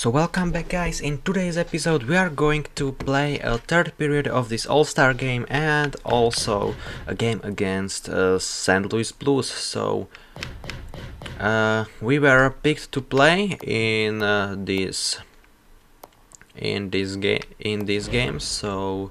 So welcome back guys. In today's episode we are going to play a third period of this all-star game and also a game against St. Louis Blues. So we were picked to play in this game. So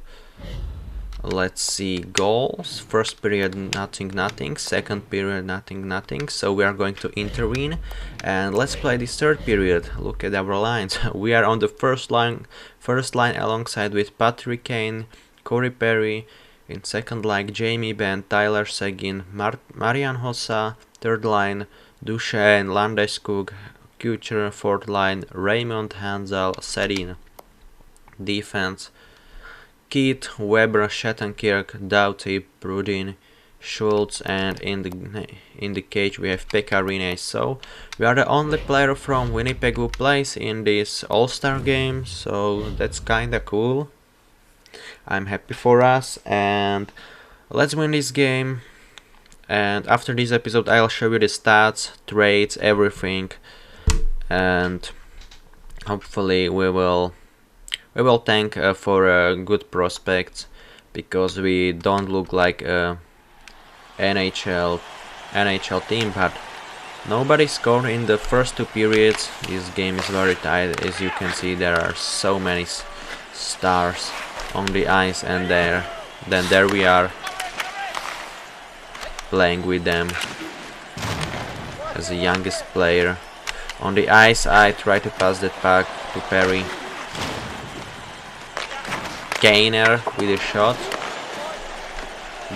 let's see. Goals: first period nothing, second period nothing. So we are going to intervene and let's play this third period. Look at our lines. We are on the first line alongside with Patrick Kane, Corey Perry. In second line, Jamie Benn, Tyler Seguin, Marian Hossa. Third line, Duchesne, Landeskog, Kucher. Fourth line, Raymond, Hansel, Sedin. Defense: Keith, Weber, Shattenkirk, Doughty, Brudin, Schultz, and in the cage we have Pekarine. So we are the only player from Winnipeg who plays in this All-Star game, so that's kinda cool. I'm happy for us, and let's win this game. And after this episode I'll show you the stats, trades, everything, and hopefully we will thank for good prospects, because we don't look like a NHL team, but nobody scored in the first two periods. This game is very tight. As you can see, there are so many stars on the ice, and there we are playing with them as the youngest player on the ice. I try to pass that puck to Perry. Gainer with a shot,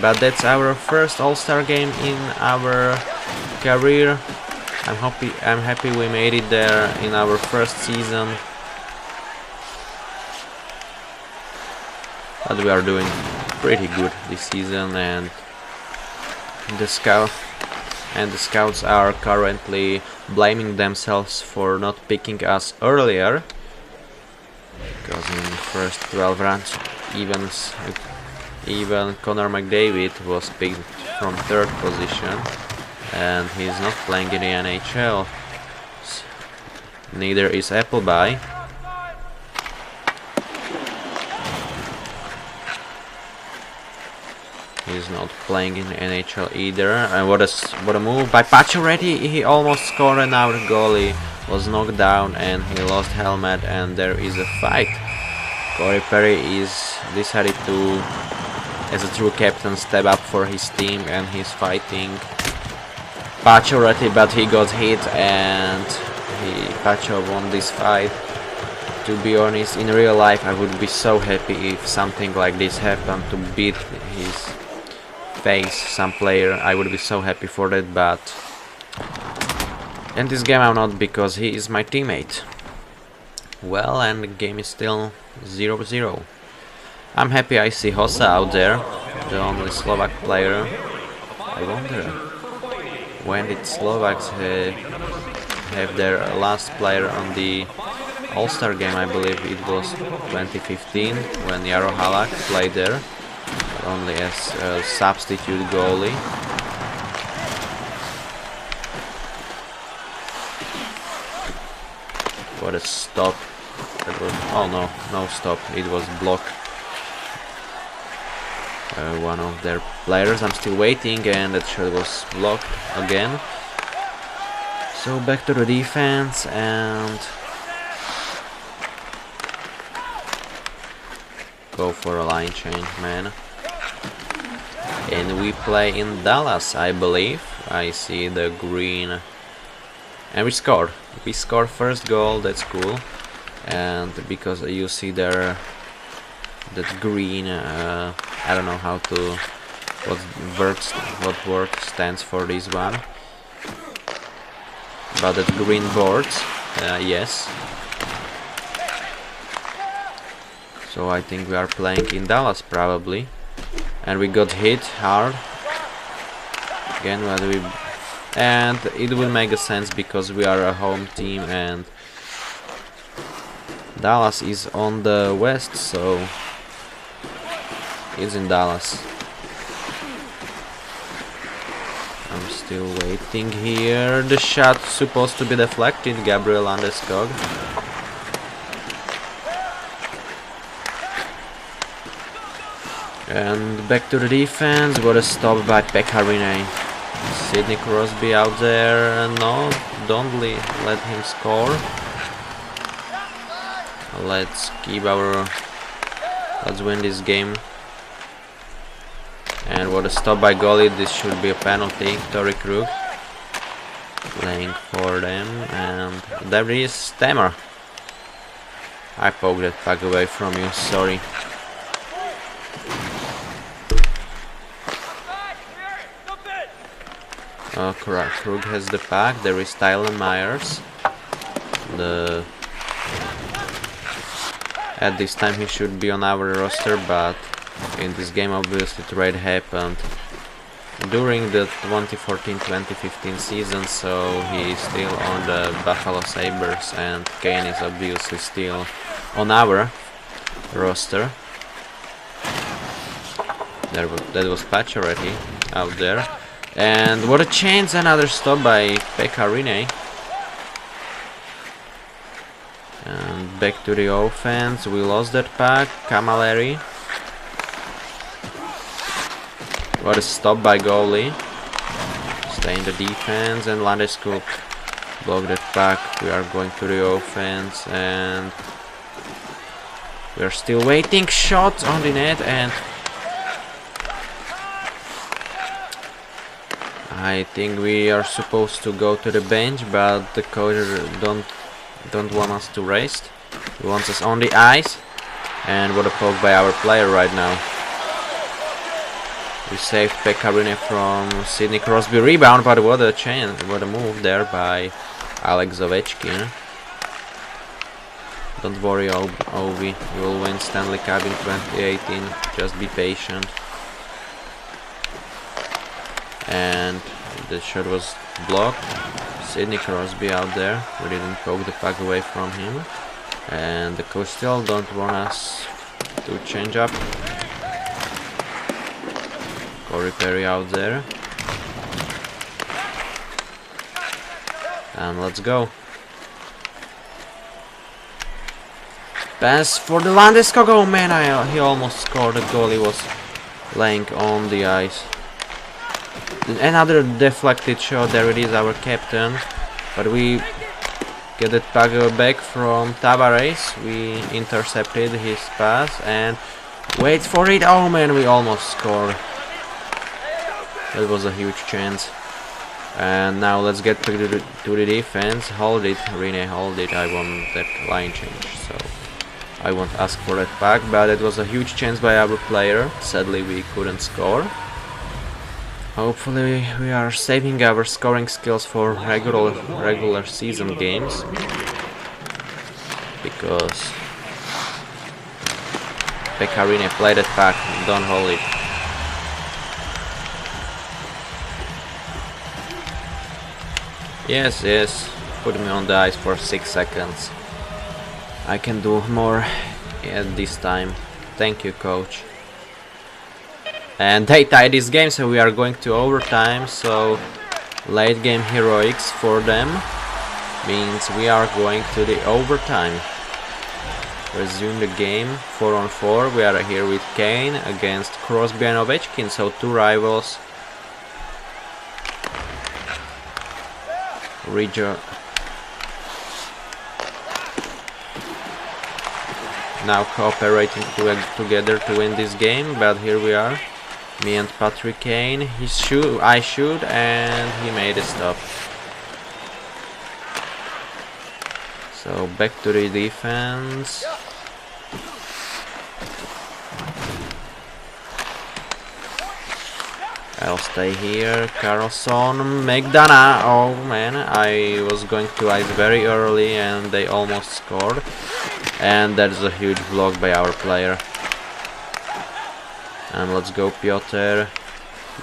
but that's our first All-Star game in our career. I'm happy we made it there in our first season, but we are doing pretty good this season, and the scouts are currently blaming themselves for not picking us earlier. Because in the first 12 rounds, even Connor McDavid was picked from third position, and he's not playing in the NHL. Neither is Appleby. He's not playing in the NHL either. And what a move by Pacioretty! He almost scored, and our goalie was knocked down and he lost helmet, and there is a fight. Corey Perry is decided to, as a true captain, step up for his team, and he's fighting Pacioretty, but he got hit, and Pacho won this fight. To be honest, in real life I would be so happy if something like this happened, to beat his face some player. I would be so happy for that, but in this game I'm not, because he is my teammate. Well, and the game is still 0-0. I'm happy I see Hossa out there, the only Slovak player. I wonder when did Slovaks have their last player on the All-Star game. I believe it was 2015 when Jaro Halak played there, only as a substitute goalie. What a stop. That was, oh no stop, it was blocked. One of their players. I'm still waiting, and that shot was blocked again. So back to the defense, and go for a line change, man. And we play in Dallas, I believe. I see the green, and we scored. We scored first goal. That's cool. And because you see there that green, I don't know what word stands for this one, but that green boards, yes. So I think we are playing in Dallas probably, and we got hit hard again. And it will make a sense because we are a home team, and Dallas is on the west, so it's in Dallas. I'm still waiting here. The shot supposed to be deflected. Gabriel Landeskog. And back to the defense. What a stop by Pekarine. Sidney Crosby out there. No, don't let him score. Let's win this game. And what a stop by goalie. This should be a penalty. Tori Krug playing for them. And there is Stammer. I poked that puck away from you, sorry. Krug has the puck. There is Tyler Myers. At this time he should be on our roster, but in this game obviously trade happened during the 2014-2015 season, so he is still on the Buffalo Sabres, and Kane is obviously still on our roster. That was Pacioretty out there. And what a chance, another stop by Pekarine. And back to the offense, we lost that puck, Camilleri. What a stop by goalie. Stay in the defense, and Landeskog blocked that puck. We are going to the offense, and we are still waiting. Shot on the net, and I think we are supposed to go to the bench, but the coach don't want us to rest. He wants us on the ice. And what a poke by our player right now. We saved Pekarine from Sidney Crosby rebound, but what a chance, what a move there by Alex Ovechkin. Don't worry, Ovi, you will win Stanley Cup in 2018, just be patient. And the shot was blocked. Sidney Crosby out there. We didn't poke the puck away from him. And the coach still don't want us to change up. Corey Perry out there. And let's go. Pass for the Landeskog. Oh man, he almost scored. The goalie was laying on the ice. Another deflected shot. There it is, our captain. But we get that puck back from Tavares. We intercepted his pass and wait for it. Oh man, we almost scored. That was a huge chance. And now let's get to the defense. Hold it, Rene, hold it. I want that line change, so I won't ask for that puck. But it was a huge chance by our player. Sadly, we couldn't score. Hopefully we are saving our scoring skills for regular season games, because Pekarine, play that puck, don't hold it. Yes, yes, put me on the ice for 6 seconds. I can do more at this time. Thank you, coach. And they tie this game, so we are going to overtime. So late game heroics for them means we are going to the overtime. Resume the game 4-on-4. We are here with Kane against Crosby and Ovechkin, so two rivals. Now cooperating together to win this game, but here we are. Me and Patrick Kane. I shoot, and he made a stop. So back to the defense. I'll stay here. Carlson, McDonough. Oh man, I was going to ice very early and they almost scored. And that's a huge block by our player. And let's go, Piotr.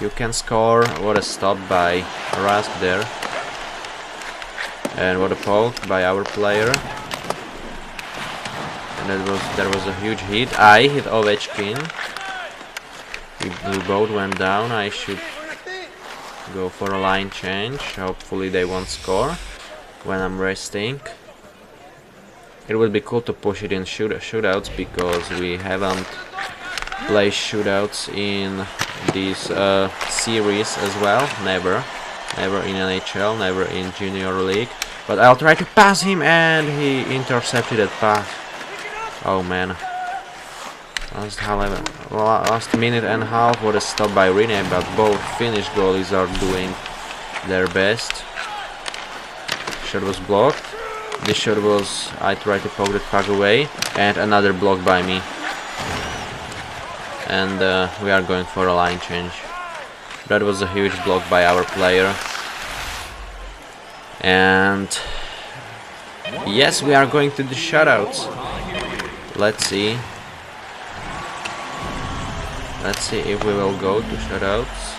You can score. What a stop by Rask there. And what a poke by our player. And there was a huge hit. I hit Ovechkin. We both went down. I should go for a line change. Hopefully they won't score when I'm resting. It would be cool to push it in shootouts, because we haven't play shootouts in this series as well. Never in NHL, never in Junior League. But I'll try to pass him, and he intercepted that pass. Oh man. Last minute and a half was a stop by Rene, but both Finnish goalies are doing their best. Shot was blocked. This shot was, I tried to poke the puck away, and another block by me. And we are going for a line change. That was a huge block by our player. And yes, we are going to the shutouts. Let's see. Let's see if we will go to shutouts.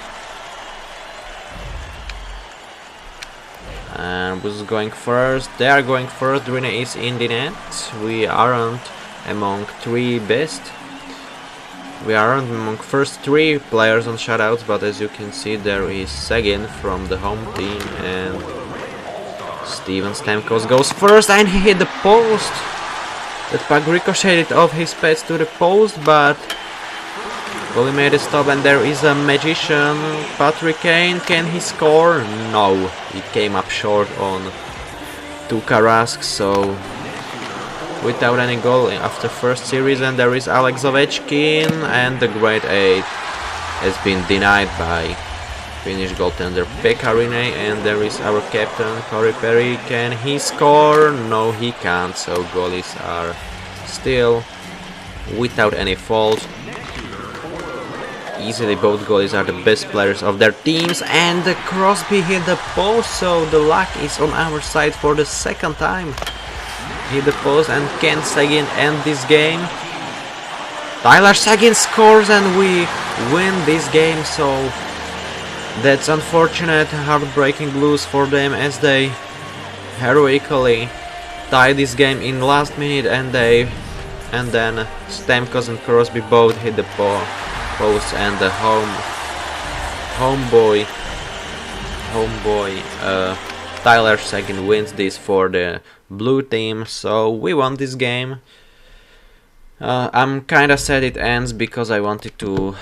And who's going first? They are going first. Rene is in the net. We aren't among three best. We aren't among first three players on shutouts, but as you can see, there is Sagin from the home team, and Steven Stamkos goes first, and he hit the post. That puck ricocheted off his pads to the post, but goalie made a stop, and there is a magician, Patrick Kane. Can he score? No, he came up short on Tuukka Rask, so without any goal after first series. And there is Alex Ovechkin, and the grade 8 has been denied by Finnish goaltender Pekka Rinne. And there is our captain Corey Perry. Can he score? No, he can't, so goalies are still without any fault. Easily both goalies are the best players of their teams, and the Crosby hit the post, so the luck is on our side for the second time. Hit the post, and can Sagin end this game? Tyler Sagin scores, and we win this game, so that's unfortunate, heartbreaking lose for them, as they heroically tie this game in last minute, and then Stamkos and Crosby both hit the post, and the homeboy Tyler Sagin wins this for the blue team, so we won this game. I'm kinda sad it ends, because I wanted to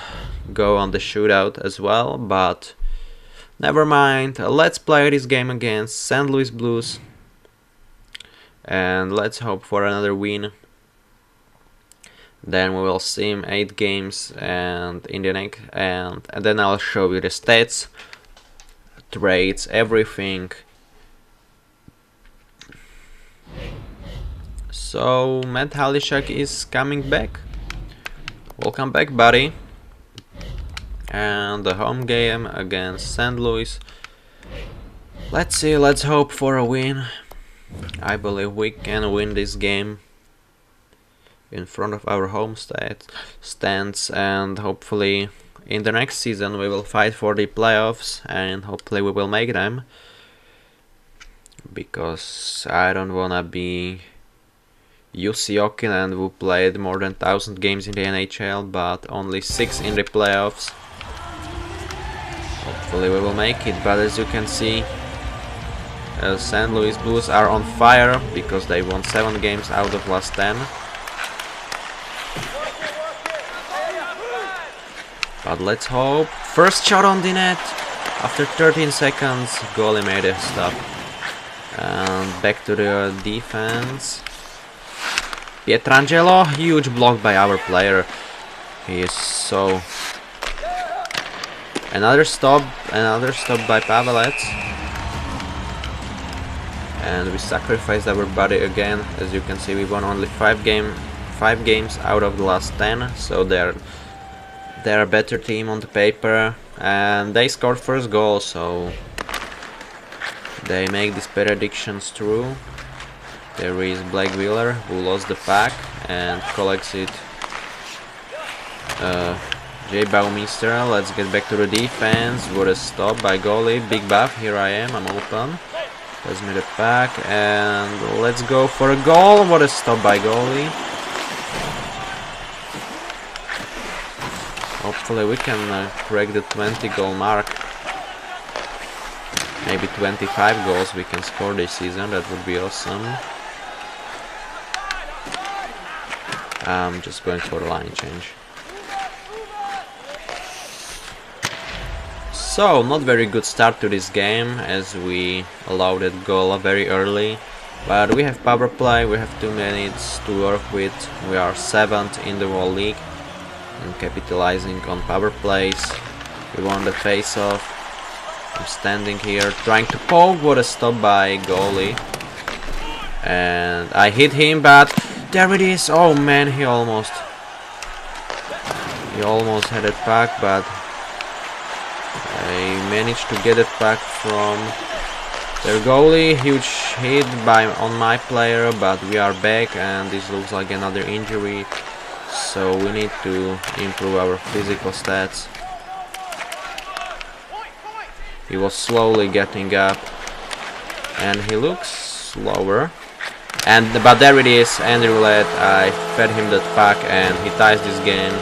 go on the shootout as well, but never mind. Let's play this game against St. Louis Blues, and let's hope for another win. Then we will sim 8 games and in the next, and then I'll show you the stats, trades, everything. So Matt Halishak is coming back. Welcome back, buddy. And the home game against St. Louis. Let's see, let's hope for a win. I believe we can win this game in front of our home stands, and hopefully in the next season we will fight for the playoffs, and hopefully we will make them, because I don't wanna be Jussi Jokinen, who played more than 1,000 games in the NHL but only 6 in the playoffs. Hopefully we will make it, but as you can see, St. Louis Blues are on fire, because they won 7 games out of last 10. But let's hope. First shot on the net. After 13 seconds, goalie made a stop. And back to the defense. Pietrangelo, huge block by our player. He is so... Another stop by Pavelec. And we sacrificed our body again. As you can see, we won only 5 games out of the last 10, so they're a better team on the paper, and they scored first goal, so they make these predictions true. There is Blake Wheeler, who lost the puck and collects it. Jay Baumeister, let's get back to the defense. What a stop by goalie. Big buff, here I am, I'm open. Pass me the puck, and let's go for a goal. What a stop by goalie. Hopefully we can crack the 20 goal mark. Maybe 25 goals we can score this season, that would be awesome. I'm just going for a line change. So, not very good start to this game, as we allowed that goal very early. But we have power play, we have 2 minutes to work with. We are 7th in the whole league and capitalizing on power plays. We won the face-off. I'm standing here trying to poke, what a stop by goalie. And I hit him, but there it is. Oh man, he almost had it back, but I managed to get it back from their goalie. Huge hit on my player, but we are back and this looks like another injury, so we need to improve our physical stats. He was slowly getting up and he looks slower, but there it is, Andrew Led. I fed him that puck and he ties this game.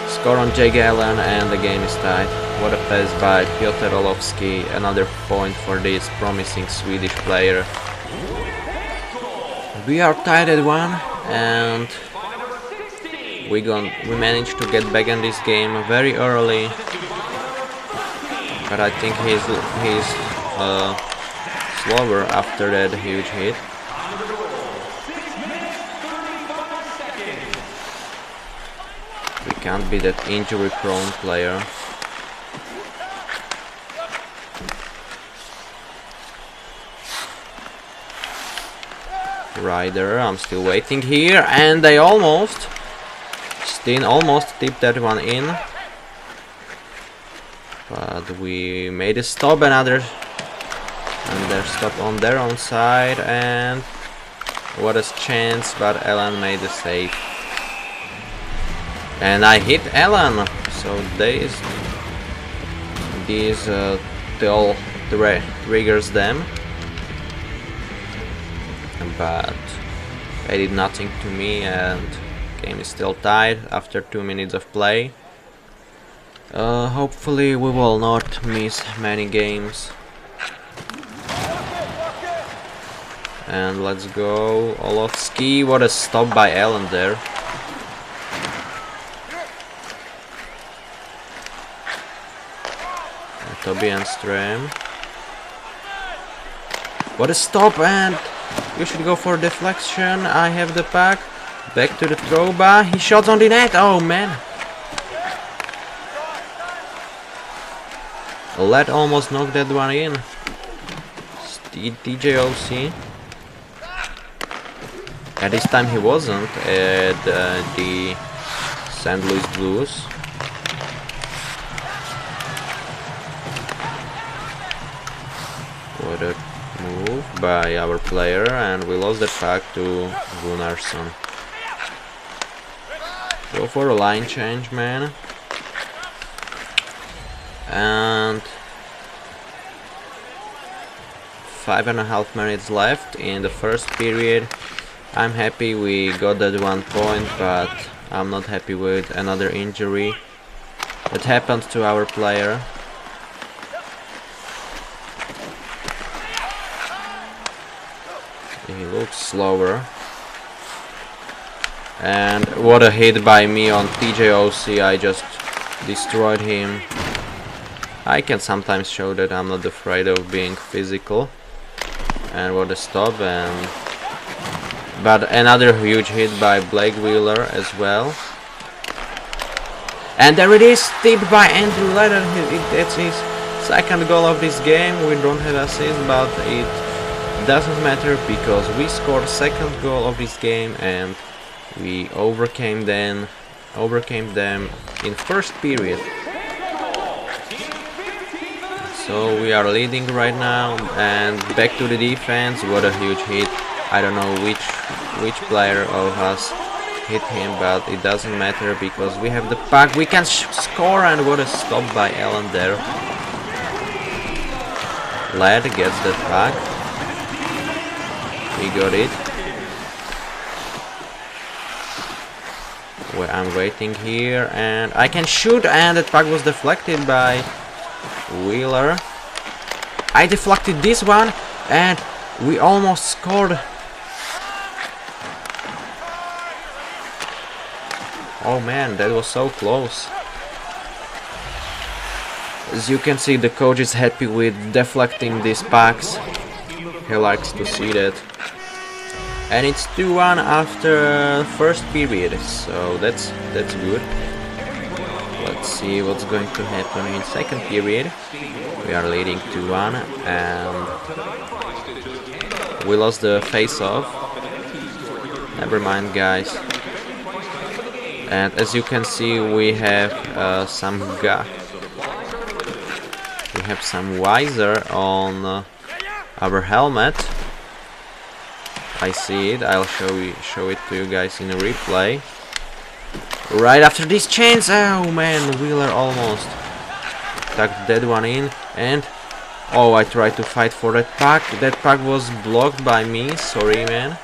Score on Jake Allen and the game is tied. What a pass by Piotr Orlovsky, another point for this promising Swedish player. We are tied at 1 and we managed to get back in this game very early, but I think he's slower after that huge hit. We can't be that injury prone player. Ryder, I'm still waiting here, and they Steen almost tipped that one in, but we made a stop, another stop on their own side, and what a chance, but Allen made the save. And I hit Allen, so these still triggers them, but they did nothing to me, and game is still tied after 2 minutes of play. Hopefully we will not miss many games. And let's go, Orlovsky. What a stop by Allen there. Tobienström. What a stop, and you should go for deflection. I have the puck. Back to the Troba. He shot on the net. Oh man. Led almost knocked that one in. TJOC. At this time he wasn't at the St. Louis Blues. What a move by our player, and we lost the puck to Gunnarsson. Go for a line change, man. And 5.5 minutes left in the first period. I'm happy we got that 1 point, but I'm not happy with another injury that happened to our player. He looks slower. And what a hit by me on TJOC. I just destroyed him. I can sometimes show that I'm not afraid of being physical. And what a stop, but another huge hit by Blake Wheeler as well. And there it is, tipped by Andrew Leder. That's his second goal of this game. We don't have assist, but it doesn't matter because we scored second goal of this game and we overcame them in first period. So we are leading right now, and back to the defense. What a huge hit. I don't know which player of us hit him, but it doesn't matter because we have the puck. We can score, and what a stop by Allen there. Lad gets the puck. We got it. Well, I'm waiting here, and I can shoot, and the puck was deflected by Wheeler. I deflected this one, and we almost scored. Oh man, that was so close. As you can see, the coach is happy with deflecting these pucks. He likes to see that. And it's 2-1 after first period, so that's good. Let's see what's going to happen in second period. We are leading 2-1 and we lost the face-off. Never mind, guys. And as you can see, we have some visor on our helmet. I see it. I'll show it to you guys in a replay. Right after these chains, oh man, Wheeler almost tucked that one in, and oh, I tried to fight for that puck. That puck was blocked by me. Sorry, man.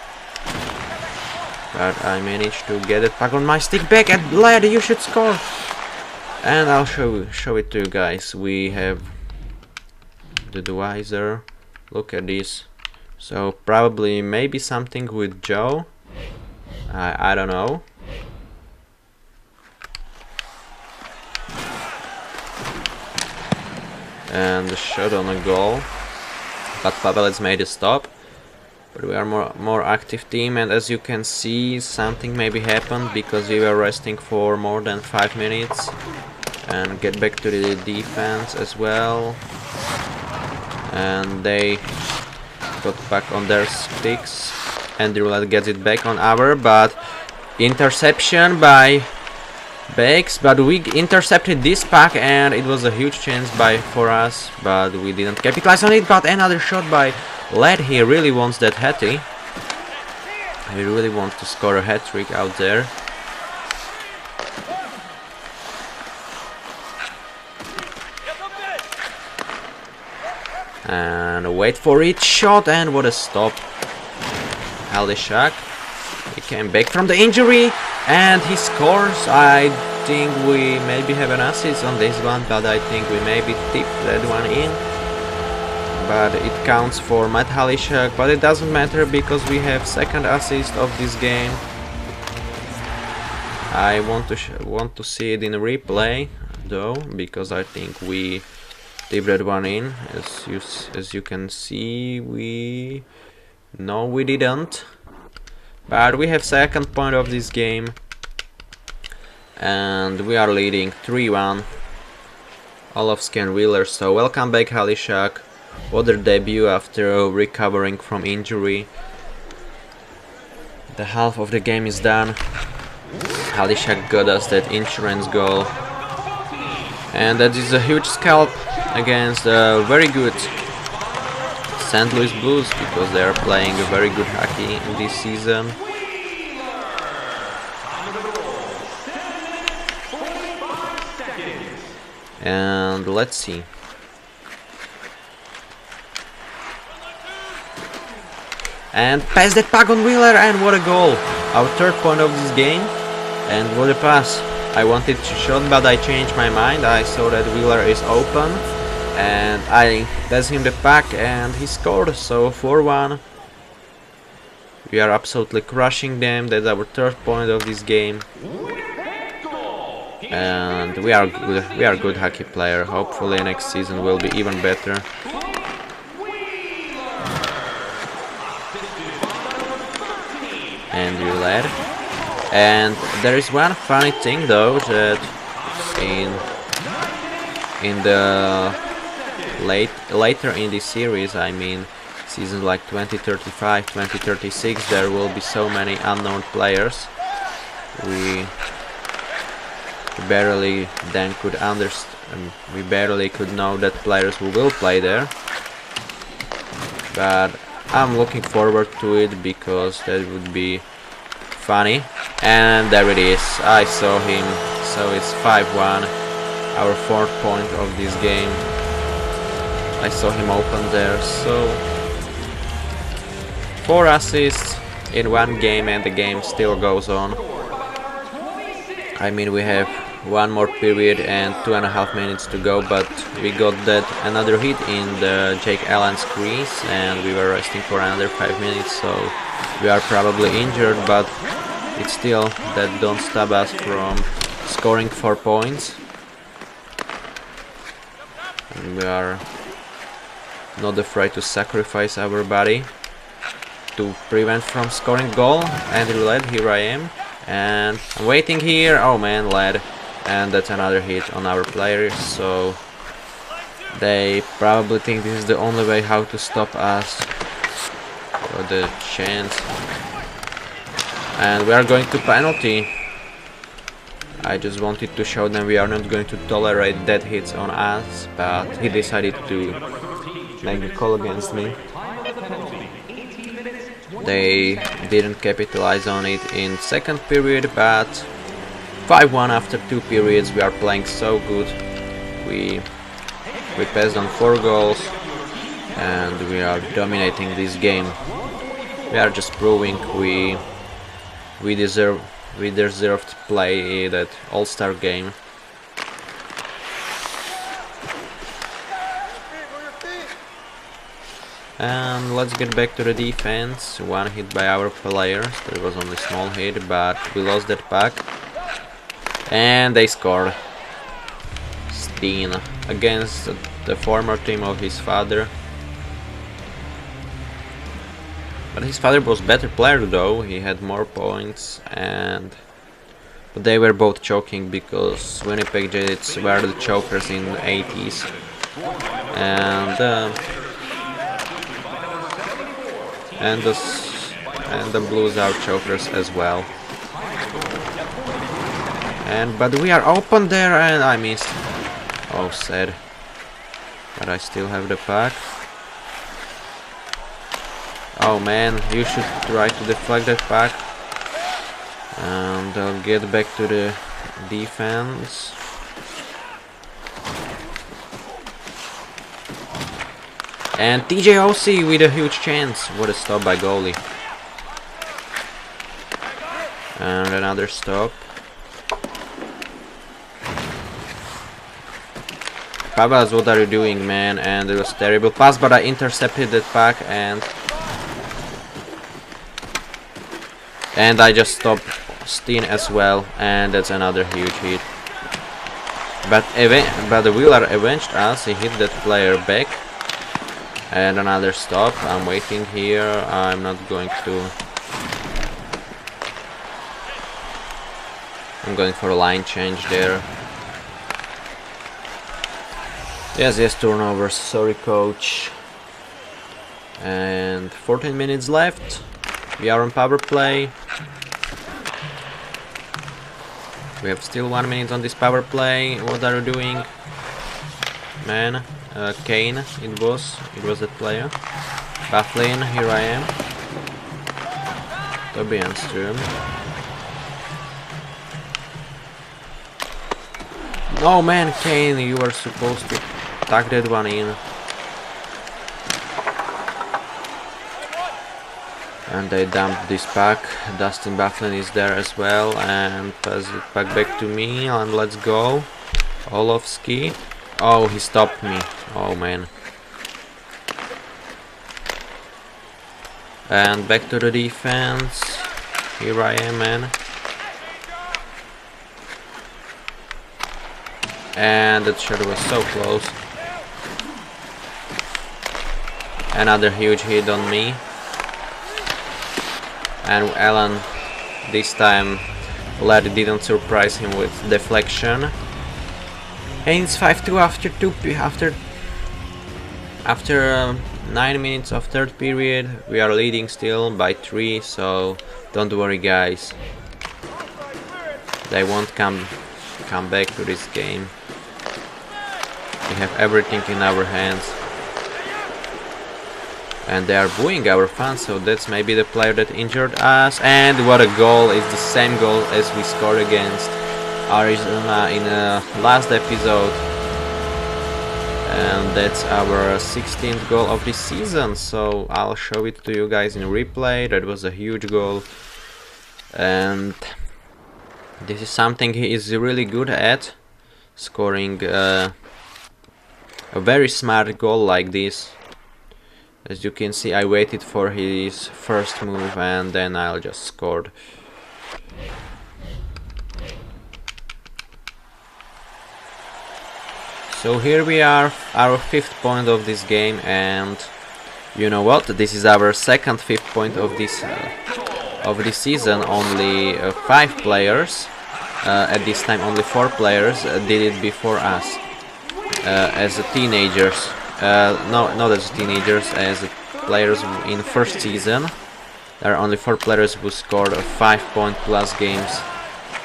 But I managed to get that puck on my stick back, and lad, you should score. And I'll show it to you guys. We have the visor. Look at this. So probably maybe something with Joe. I don't know. And the shot on a goal. But Pavelec made a stop. But we are more active team, and as you can see, something maybe happened because we were resting for more than 5 minutes. And get back to the defense as well. And they got back on their sticks. And Roulette gets it back on our, but interception by Bakes. But we intercepted this puck, and it was a huge chance for us, but we didn't capitalize on it. But another shot by Led. He really wants that hattie. He really wants to score a hat trick out there. And wait for it, shot, and what a stop. Halishak, he came back from the injury and he scores. I think we maybe have an assist on this one, but I think we maybe tipped that one in. But it counts for Matt Halishak, but it doesn't matter because we have second assist of this game. I want to see it in a replay though, because I think we tipped that one in. As you can see, we didn't. But we have second point of this game, and we are leading 3-1. Olovsky and Wheeler. So welcome back, Halishak. What a debut after recovering from injury. The half of the game is done. Halishak got us that insurance goal, and that is a huge scalp against a very good St. Louis Blues, because they are playing a very good hockey in this season. And let's see. And pass that puck on Wheeler, and what a goal! Our third point of this game, and what a pass. I wanted to shot, but I changed my mind. I saw that Wheeler is open, and I passed him the puck, and he scored. So 4-1. We are absolutely crushing them. That's our third point of this game. And we are good hockey player. Hopefully next season will be even better. And you led. And there is one funny thing though, that in the later in this series, I mean seasons like 2035, 2036, there will be so many unknown players. We barely then could understand. We barely could know that players who will play there. But I'm looking forward to it because that would be funny. And there it is. I saw him. So it's 5-1. Our fourth point of this game. I saw him open there. So 4 assists in one game, and the game still goes on. I mean, we have one more period and 2.5 minutes to go, but we got that another hit in the Jake Allen's crease, and we were resting for another 5 minutes, so we are probably injured, but it's still that don't stop us from scoring 4 points. We are not afraid to sacrifice our body to prevent from scoring goal. And led, here I am, and I'm waiting here. Oh man, led, and that's another hit on our players. So they probably think this is the only way how to stop us, or the chance. And we are going to penalty. I just wanted to show them we are not going to tolerate dead hits on us, but he decided to make the call against me. They didn't capitalize on it in second period, but 5-1 after 2 periods. We are playing so good. We passed on 4 goals and we are dominating this game. We are just proving we deserved to play that all-star game. And let's get back to the defense. One hit by our players. There was only small hit, but we lost that puck. And they scored. Steen against the former team of his father. But his father was better player though. He had more points, but they were both choking because Winnipeg Jets were the chokers in the 80s. And the Blues are chokers as well. But we are open there and I missed. Oh, sad. But I still have the puck. Oh man, you should try to deflect that puck. And I'll get back to the defense. And TJOC with a huge chance. What a stop by goalie. And another stop. Pavas, what are you doing, man? And it was terrible pass, but I intercepted that puck and I just stopped Steen as well, and that's another huge hit. But the Wheeler avenged us. He hit that player back. And another stop. I'm waiting here. I'm not going to. I'm going for a line change there. Yes, turnovers. Sorry, coach. And 14 minutes left. We are on power play. We have still 1 minute on this power play. What are you doing, man? Kane, it was that player. Bufflin, here I am. Tobias Strum. Oh man, Kane, you were supposed to tuck that one in. And they dumped this puck. Dustin Bufflin is there as well, and pass it back to me, and let's go. Olovsky. Oh, he stopped me. Oh man. And back to the defense. Here I am, man. And that shot was so close. Another huge hit on me. And Alan, this time, Ladd didn't surprise him with deflection. And it's 5-2 after 9 minutes of third period. We are leading still by 3, so don't worry, guys. They won't come back to this game. We have everything in our hands. And they are booing our fans, so that's maybe the player that injured us. And what a goal! It's the same goal as we scored against Arizona in the last episode. And that's our 16th goal of this season, so I'll show it to you guys in replay. That was a huge goal. And this is something he is really good at, scoring a very smart goal like this. As you can see, I waited for his first move and then I'll just scored. So here we are, our 5th point of this game, and you know what? This is our second 5th point of this season. Only 5 players. At this time, only 4 players did it before us as teenagers. No, not as teenagers, as players in first season. There are only 4 players who scored 5-point plus games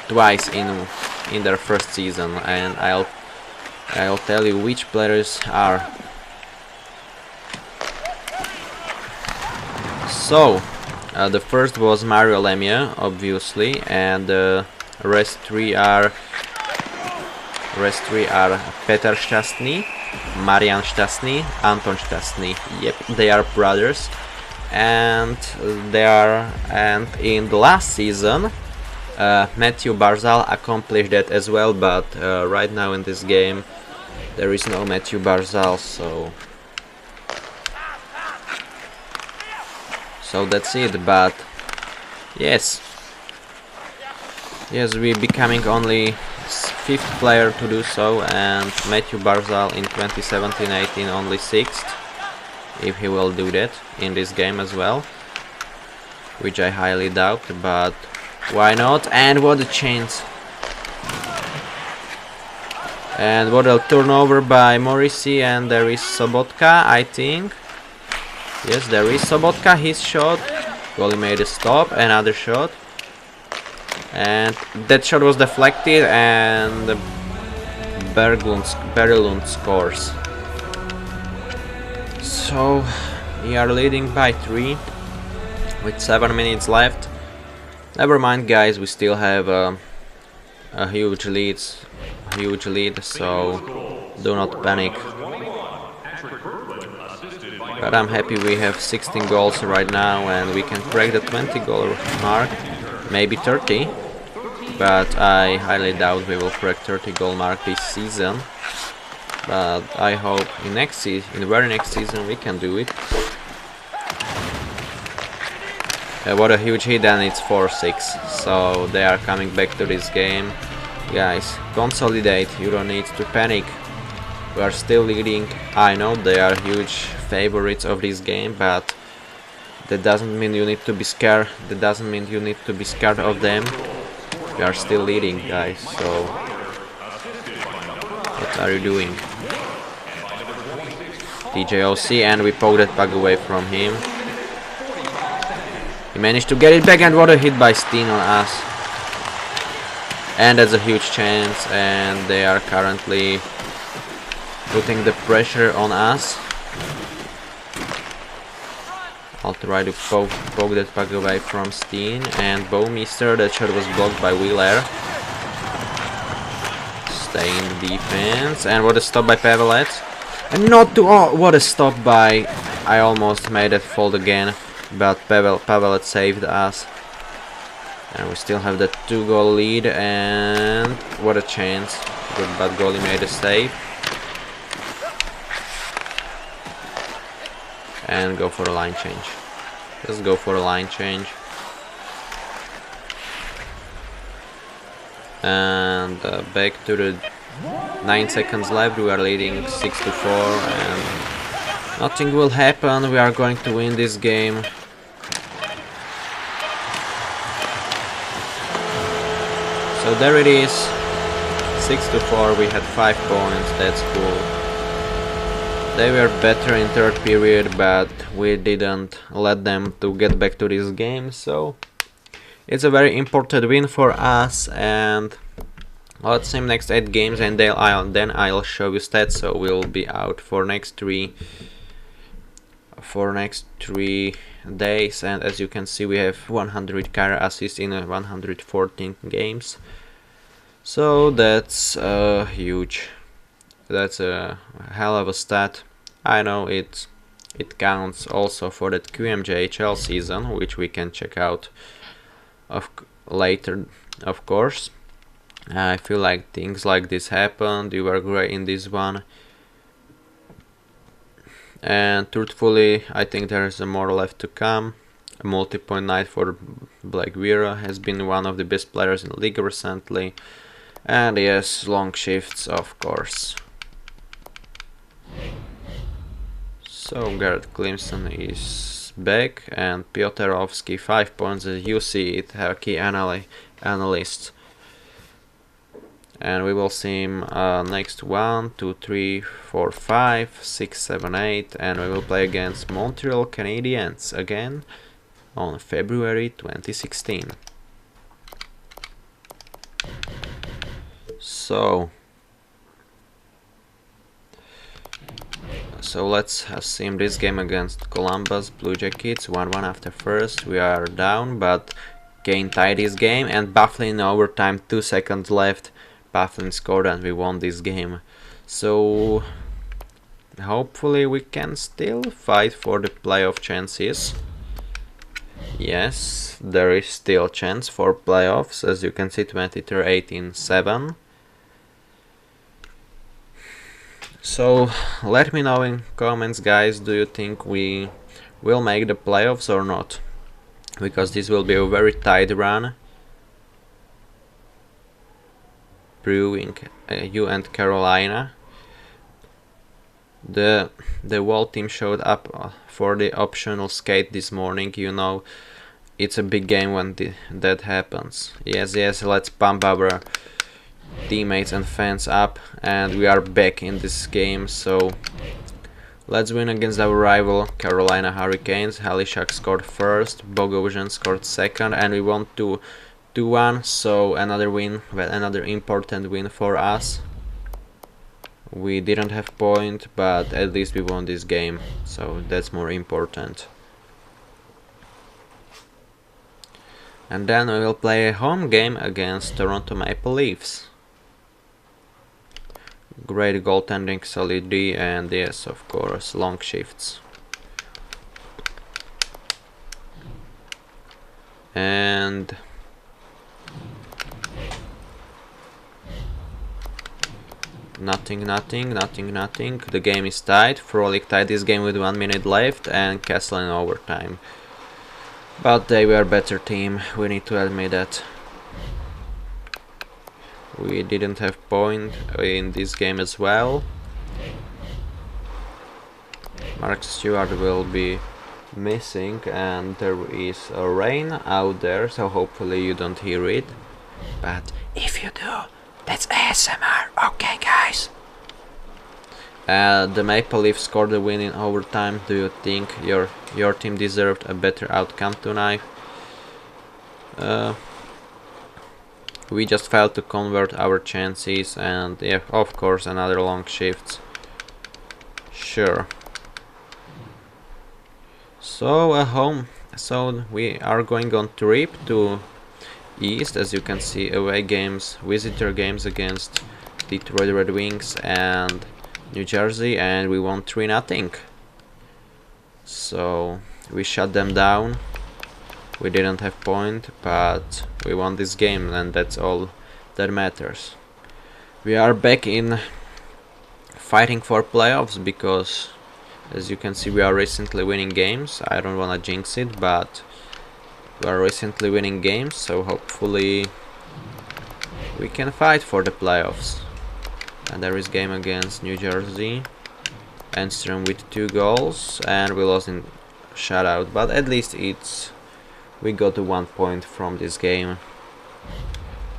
twice in their first season, and I'll tell you which players are. So the first was Mario Lemieux, obviously, and the rest three are Peter Szczęsny, Marian Szczęsny, Anton Szczęsny. Yep, they are brothers, and in the last season Matthew Barzal accomplished that as well, but right now in this game there is no Matthew Barzal, so that's it. But yes, we becoming only 5th player to do so, and Matthew Barzal in 2017-18 only 6th, if he will do that in this game as well, which I highly doubt, but why not? And what a chance! And what a turnover by Morrissey, and there is Sobotka, I think. Yes, there is Sobotka, his shot. Goalie made a stop, another shot. And that shot was deflected, and Berglund scores. So we are leading by 3 with 7 minutes left. Never mind, guys, we still have a huge lead, so do not panic. But I'm happy we have 16 goals right now, and we can crack the 20-goal mark, maybe 30. But I highly doubt we will crack 30-goal mark this season. But I hope in the very next season we can do it. What a huge hit, and it's 4-6. So they are coming back to this game. Guys, consolidate, you don't need to panic. We are still leading. I know they are huge favorites of this game, but that doesn't mean you need to be scared. That doesn't mean you need to be scared of them. We are still leading, guys, so what are you doing? TJOC, and we poked that puck away from him. He managed to get it back, and what a hit by Steen on us. And that's a huge chance, and they are currently putting the pressure on us. I'll try to poke that puck away from Steen, and Bowmeister, that shot was blocked by Wheeler. Stay in the defense, and what a stop by Pavelec. And not to, oh, what a stop by, I almost made that fault again, but Pavelec saved us. And we still have the 2-goal lead, and what a chance. Good, but goalie made a save. And go for a line change. Let's go for a line change. And back to the 9 seconds left. We are leading 6-4, and nothing will happen. We are going to win this game. So there it is. 6-4. We had 5 points. That's cool. They were better in third period, but we didn't let them to get back to this game, so it's a very important win for us. And let's see next 8 games, and then I'll show you stats. So we'll be out for next 3 days, and as you can see, we have 100 career assists in 114 games. So that's huge. That's a hell of a stat. I know it counts also for that QMJHL season, which we can check out later, of course. I feel like things like this happened. You were great in this one. And truthfully, I think there is more left to come. A multi-point night for Black Vera has been one of the best players in the league recently. And yes, long shifts, of course. So Garrett Clemson is back, and Piotrowski 5 points, as you see it, key analyst. And we will see him next 1, 2, 3, 4, 5, 6, 7, 8, and we will play against Montreal Canadiens again on February 2016. So let's assume this game against Columbus Blue Jackets, 1-1 after first. We are down, but Kane tied this game, and Bufflin in overtime, 2 seconds left. Bufflin scored and we won this game. So hopefully we can still fight for the playoff chances. Yes, there is still chance for playoffs, as you can see, 23-18-7. So let me know in comments, guys, do you think we will make the playoffs or not? Because this will be a very tight run. Brewing, you and Carolina. The whole team showed up for the optional skate this morning. You know, it's a big game when that happens. Yes, let's pump our teammates and fans up, and we are back in this game. So let's win against our rival Carolina Hurricanes. Halishak scored first, Bogosian scored second, and we won 2-1. So another win, well, another important win for us. We didn't have point, but at least we won this game, so that's more important. And then we will play a home game against Toronto Maple Leafs. Great goaltending, solid D, and yes, of course, long shifts. And nothing. The game is tied. Frolic tied this game with 1 minute left, and Castle in overtime. But they were a better team, we need to admit that. We didn't have point in this game as well. Mark Stewart will be missing, and there is a rain out there, so hopefully you don't hear it. But if you do, that's ASMR, okay guys? The Maple Leafs scored the win in overtime. Do you think your team deserved a better outcome tonight? We just failed to convert our chances, and yeah, of course, another long shift. Sure. So we are going on trip to East, as you can see, away games, visitor games against Detroit Red Wings and New Jersey, and we won 3-0. So we shut them down. We didn't have point, but we won this game, and that's all that matters. We are back in fighting for playoffs because, as you can see, we are recently winning games. I don't wanna jinx it, but we are recently winning games, so hopefully we can fight for the playoffs. And there is game against New Jersey. Enstrom with 2 goals, and we lost in shutout, but at least we got 1 point from this game,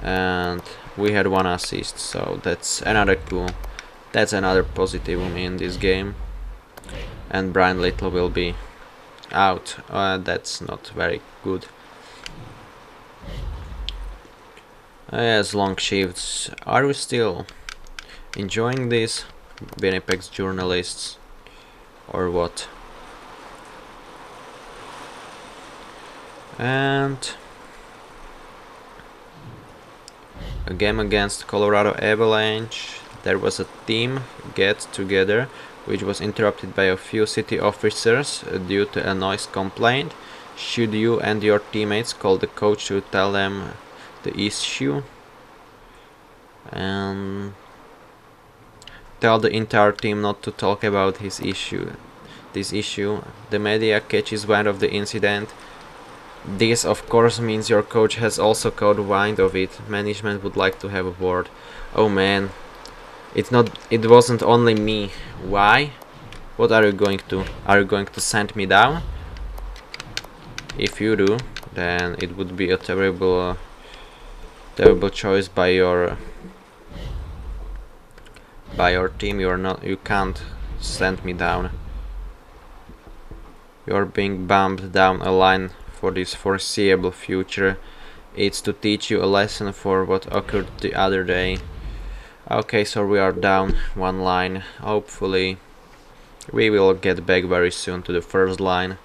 and we had 1 assist, so that's another positive in this game. And Brian Little will be out, that's not very good. Yes, long shifts. Are we still enjoying this, Winnipeg's journalists, or what? And a game against Colorado Avalanche. There was a team get together which was interrupted by a few city officers due to a noise complaint. Should you and your teammates call the coach to tell them the issue? And tell the entire team not to talk about this issue. The media catches wind of the incident. This of course means your coach has also caught wind of it. Management would like to have a word. Oh man, it wasn't only me. Why? What are you going to? Are you going to send me down? If you do, then it would be a terrible choice by your team. You can't send me down. You're being bumped down a line for this foreseeable future. It's to teach you a lesson for what occurred the other day. Okay, so we are down one line. Hopefully we will get back very soon to the first line.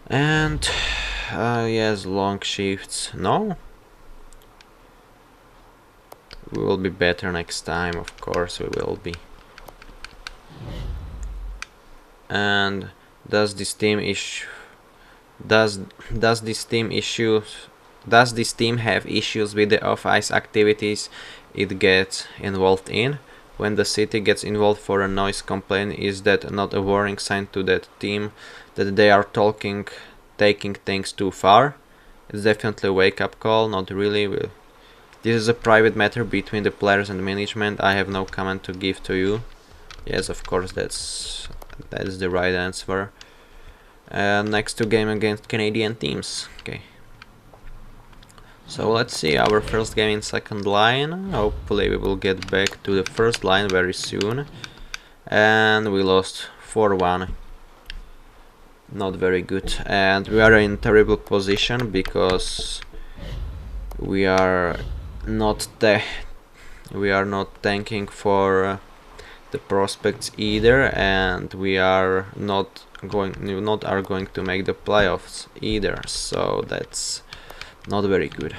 And yes, long shifts. No? We will be better next time, of course we will be. And does this team have issues with the off-ice activities it gets involved in? When the city gets involved for a noise complaint, is that not a warning sign to that team that they are taking things too far? It's definitely a wake-up call. Not really. This is a private matter between the players and management. I have no comment to give to you. Yes, of course, that's the right answer. Next two game against Canadian teams. Okay. So let's see our first game in second line. Hopefully we will get back to the first line very soon. And we lost 4-1. Not very good. And we are in terrible position because we are not tanking for the prospects either, and we are not going to make the playoffs either, so that's not very good.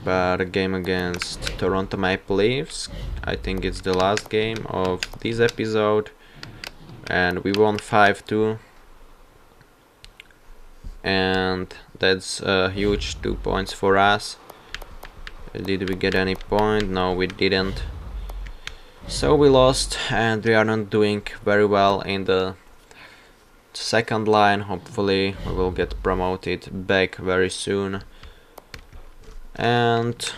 But a game against Toronto Maple Leafs, I think it's the last game of this episode, and we won 5-2, and that's a huge 2 points for us. Did we get any point? No, we didn't. So we lost, and we are not doing very well in the second line. Hopefully we will get promoted back very soon. And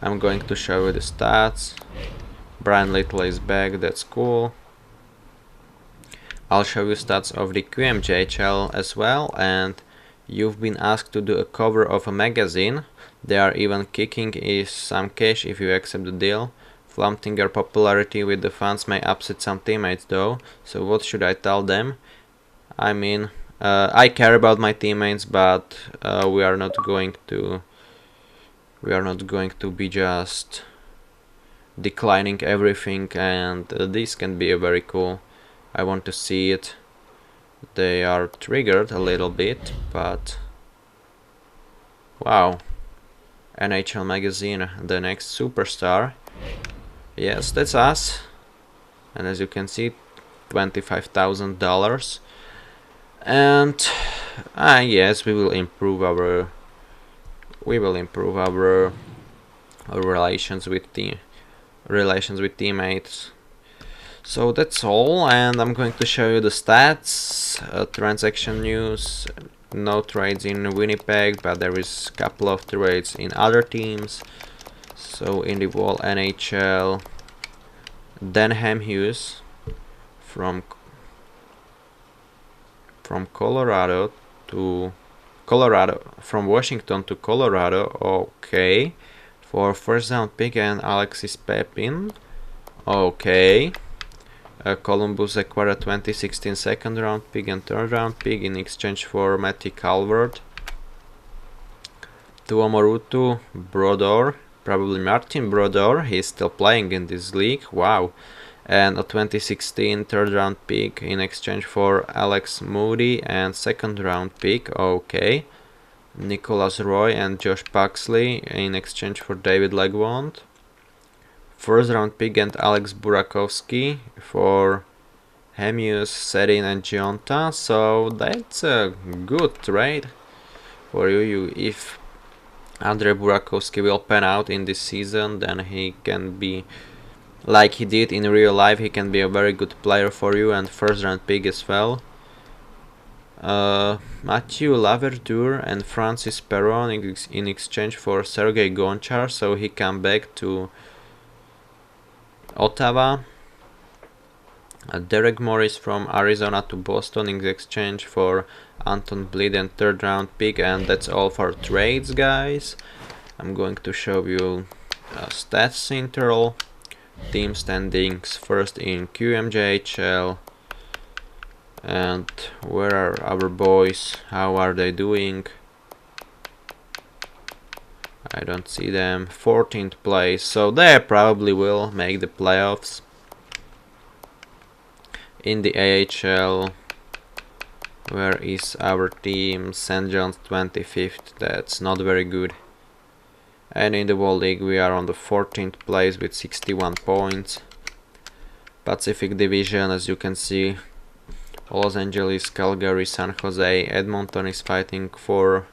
I'm going to show you the stats. Brian Little is back, that's cool. I'll show you stats of the QMJHL as well, and you've been asked to do a cover of a magazine. They are even kicking some cash if you accept the deal. Flaunting your popularity with the fans may upset some teammates though, so what should I tell them? I mean, I care about my teammates, but we are not going to be just declining everything, and this can be a very cool. I want to see it. They are triggered a little bit, but wow. NHL magazine, the next superstar. Yes, that's us. And as you can see, $25,000. And yes, we will improve our relations with teammates. So that's all, and I'm going to show you the stats, transaction news. No trades in Winnipeg, but there is a couple of trades in other teams. So in the whole NHL, Denham Hughes from from Washington to Colorado, okay. For first round pick and Alexis Pepin, okay. Columbus acquired a 2016 second round pick and third round pick in exchange for Matty Calvert. Tuomo Ruutu, Brodeur, probably Martin Brodeur, he's still playing in this league, wow. And a 2016 third round pick in exchange for Alex Moody and second round pick, okay. Nicholas Roy and Josh Paxley in exchange for David Legwand. First round pick and Alex Burakovsky for Hemius, Sedin and Gionta, so that's a good trade for you. If Andrei Burakovsky will pan out in this season, then he can be, like he did in real life, he can be a very good player for you, and first round pick as well. Mathieu Laverdure and Francis Perron in exchange for Sergei Gonchar, so he come back to Ottawa. Derek Morris from Arizona to Boston in exchange for Anton Bleed and third round pick, and that's all for trades, guys. I'm going to show you stats interval, team standings first in QMJHL, and where are our boys, how are they doing? I don't see them. 14th place, so they probably will make the playoffs. In the AHL, where is our team? St. John's 25th, that's not very good. And in the World League we are on the 14th place with 61 points. Pacific Division, as you can see, Los Angeles, Calgary, San Jose, Edmonton is fighting for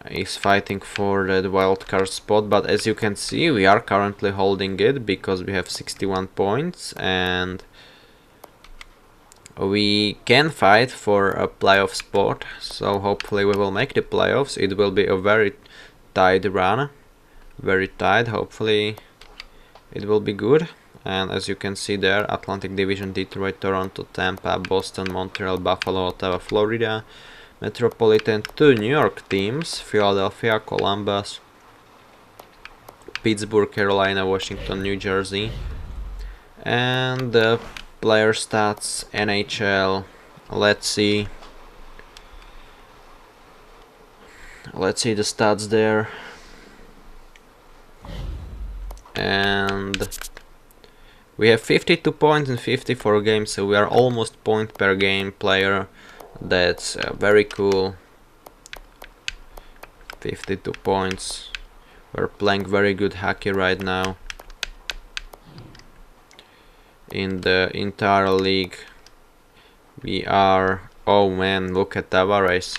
that wild card spot, but as you can see we are currently holding it because we have 61 points and we can fight for a playoff spot, so hopefully we will make the playoffs. It will be a very tight run, very tight. Hopefully it will be good. And as you can see there, Atlantic Division, Detroit, Toronto, Tampa, Boston, Montreal, Buffalo, Ottawa, Florida. Metropolitan, 2 New York teams, Philadelphia, Columbus, Pittsburgh, Carolina, Washington, New Jersey. And the player stats, NHL, let's see the stats there. And we have 52 points in 54 games, so we are almost point per game player. That's very cool. 52 points. We're playing very good hockey right now. In the entire league we are, oh man, look at Tavares.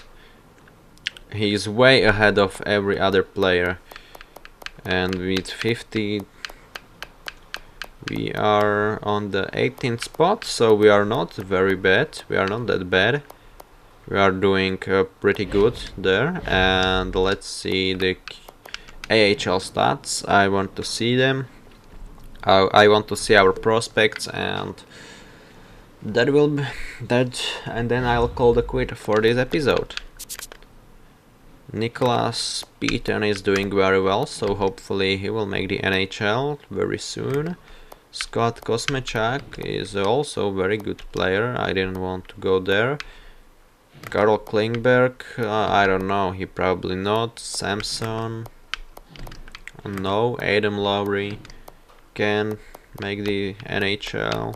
He's way ahead of every other player. And with 50 we are on the 18th spot, so we are not very bad. We are not that bad. We are doing pretty good there. And let's see the AHL stats. I want to see them. I want to see our prospects, and that will be that, and then I'll call the quit for this episode. Nicholas Peterson is doing very well, so hopefully he will make the NHL very soon. Scott Kosmechak is also a very good player. I didn't want to go there. Karl Klingberg, I don't know, he probably not. Samson, no. Adam Lowry can make the NHL.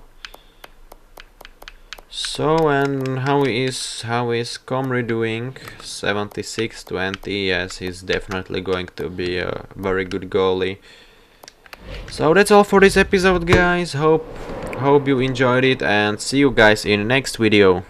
So, and how is Comrie doing? 76-20. Yes, he's definitely going to be a very good goalie. So that's all for this episode, guys. Hope you enjoyed it, and see you guys in the next video.